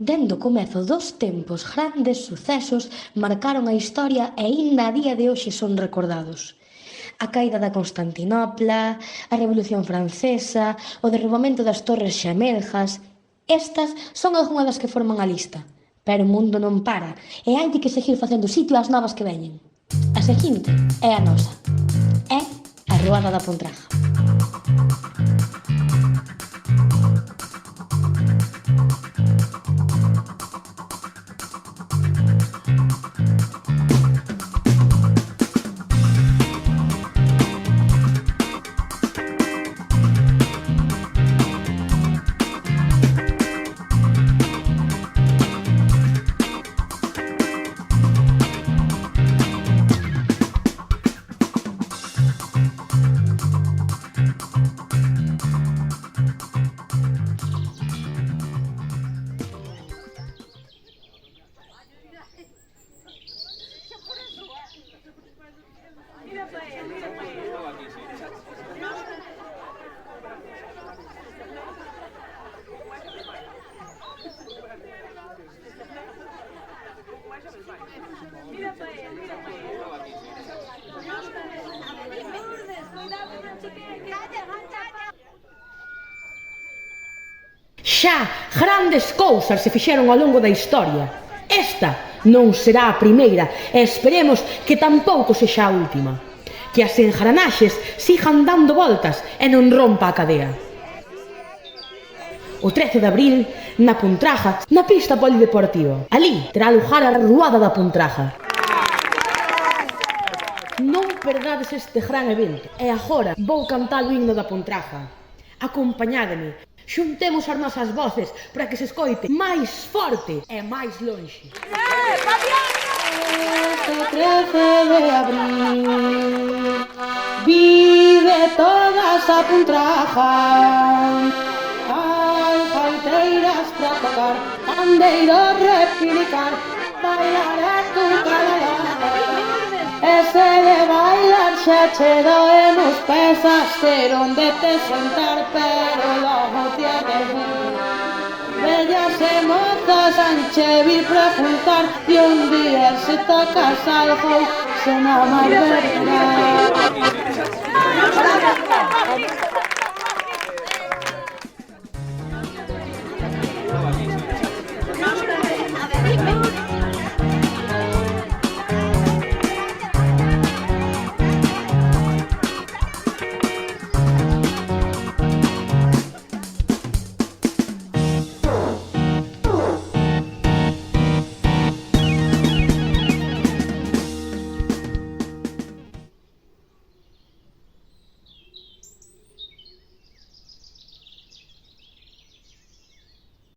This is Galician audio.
Dende o comezo dos tempos, grandes sucesos marcaron a historia e aínda a día de hoxe son recordados. A caída da Constantinopla, a Revolución Francesa, o derrubamento das Torres Xemelgas. Estas son algunhas das que forman a lista. Pero o mundo non para e hai de que seguir facendo sitio ás novas que veñen. A seguinte é a nosa. É a Ruada da Pontraja. Xa grandes cousas se fixeron ao longo da historia. Esta non será a primeira e esperemos que tampouco sexa a última. Que as engranaxes sigan dando voltas e non rompa a cadea. O 13 de abril, na Pontraja, na pista polideportiva. Ali terá lugar a Ruada da Pontraja. Non perdades este gran evento. E agora vou cantar o himno da Pontraja. Acompañádeme. Xuntemos as nosas voces para que se escoite máis forte e máis lonxe. Este 13 de abril vive todas a Pontraja. Hai gaiteiras pra tocar, bandeiros replicar, bailar é tu calada. Ese de bailar xa che doe nos pés a ser onde te sentar, pero logo te alegría. Bellas e mozas anche vir preguntar de un día se tocas algo, se na máis verena.